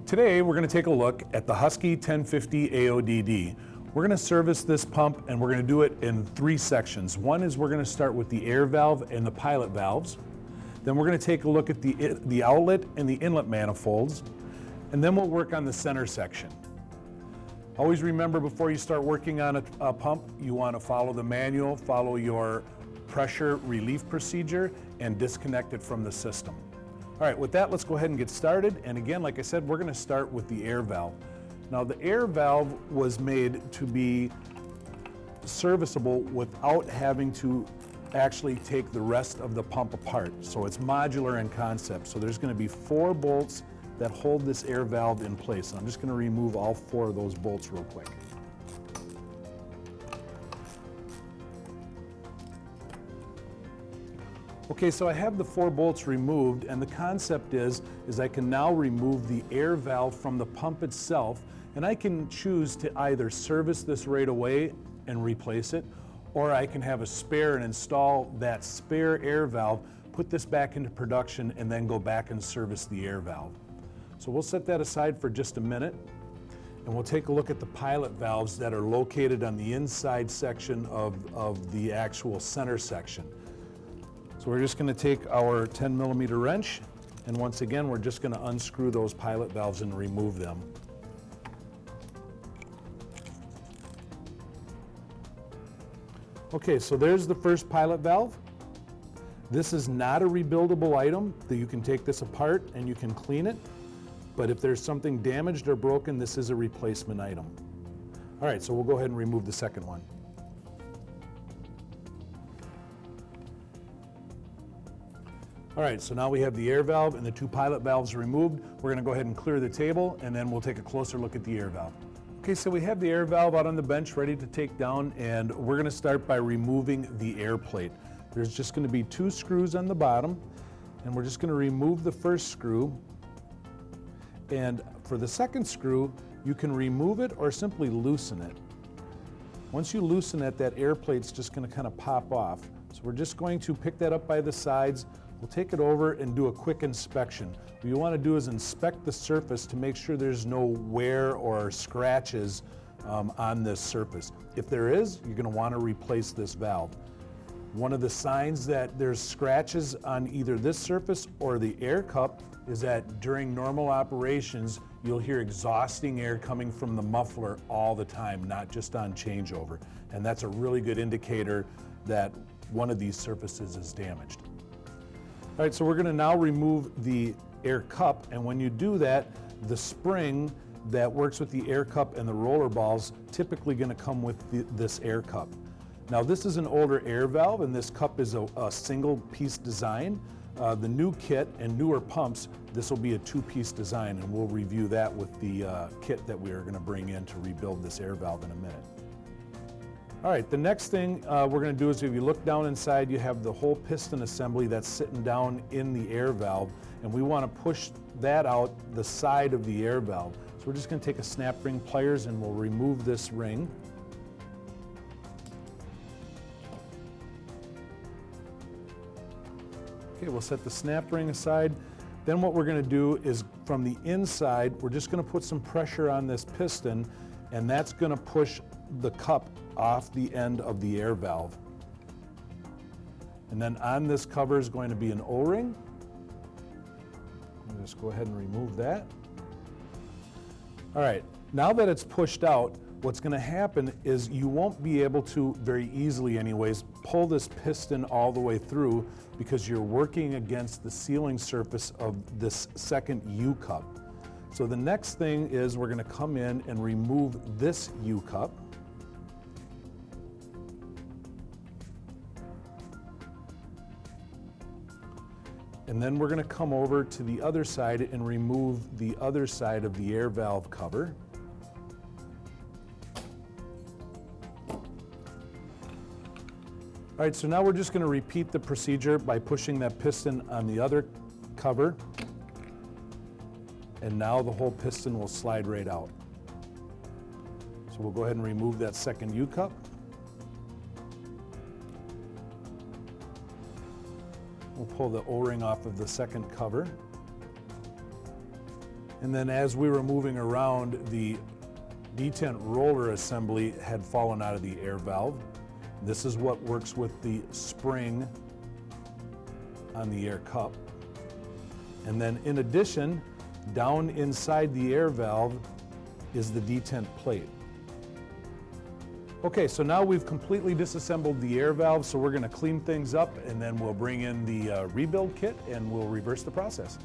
Today we're going to take a look at the Husky 1050 AODD. We're going to service this pump and we're going to do it in three sections. One is we're going to start with the air valve and the pilot valves. Then we're going to take a look at the outlet and the inlet manifolds. And then we'll work on the center section. Always remember, before you start working on a pump, you want to follow the manual, follow your pressure relief procedure, and disconnect it from the system. All right, with that, let's go ahead and get started. And again, like I said, we're going to start with the air valve. Now, the air valve was made to be serviceable without having to actually take the rest of the pump apart. So it's modular in concept. So there's going to be 4 bolts that hold this air valve in place. And I'm just going to remove all 4 of those bolts real quick. Okay, so I have the 4 bolts removed, and the concept is I can now remove the air valve from the pump itself, and I can choose to either service this right away and replace it, or I can have a spare and install that spare air valve, put this back into production, and then go back and service the air valve. So we'll set that aside for just a minute, and we'll take a look at the pilot valves that are located on the inside section of the actual center section. So we're just going to take our 10mm wrench, and once again we're just going to unscrew those pilot valves and remove them. Okay, so there's the first pilot valve. This is not a rebuildable item, that you can take this apart and you can clean it, but if there's something damaged or broken, this is a replacement item. All right, so we'll go ahead and remove the second one. All right, so now we have the air valve and the 2 pilot valves removed. We're going to go ahead and clear the table, and then we'll take a closer look at the air valve. Okay, so we have the air valve out on the bench ready to take down, and we're going to start by removing the air plate. There's just going to be 2 screws on the bottom, and we're just going to remove the first screw. And for the second screw, you can remove it or simply loosen it. Once you loosen it, that air plate's just going to kind of pop off. So we're just going to pick that up by the sides. We'll take it over and do a quick inspection. What you want to do is inspect the surface to make sure there's no wear or scratches on this surface. If there is, you're going to want to replace this valve. One of the signs that there's scratches on either this surface or the air cup is that during normal operations, you'll hear exhausting air coming from the muffler all the time, not just on changeover. And that's a really good indicator that one of these surfaces is damaged. All right, so we're going to now remove the air cup, and when you do that, the spring that works with the air cup and the roller balls typically going to come with this air cup. Now, this is an older air valve, and this cup is a single piece design. The new kit and newer pumps, this will be a 2-piece design, and we'll review that with the kit that we are going to bring in to rebuild this air valve in a minute. All right, the next thing we're going to do is, if you look down inside, you have the whole piston assembly that's sitting down in the air valve, and we want to push that out the side of the air valve. So we're just going to take a snap ring pliers and we'll remove this ring. Okay, we'll set the snap ring aside. Then what we're going to do is, from the inside, we're just going to put some pressure on this piston, and that's going to push the cup off the end of the air valve. And then on this cover is going to be an O-ring. Just go ahead and remove that. All right, now that it's pushed out, what's going to happen is you won't be able to, very easily anyways, pull this piston all the way through, because you're working against the sealing surface of this second U-cup. So the next thing is, we're going to come in and remove this U-cup. And then we're going to come over to the other side and remove the other side of the air valve cover. All right, so now we're just going to repeat the procedure by pushing that piston on the other cover. And now the whole piston will slide right out. So we'll go ahead and remove that second U-cup. We'll pull the O-ring off of the second cover. And then as we were moving around, the detent roller assembly had fallen out of the air valve. This is what works with the spring on the air cup. And then in addition, down inside the air valve is the detent plate. Okay, so now we've completely disassembled the air valve, so we're going to clean things up and then we'll bring in the rebuild kit and we'll reverse the process.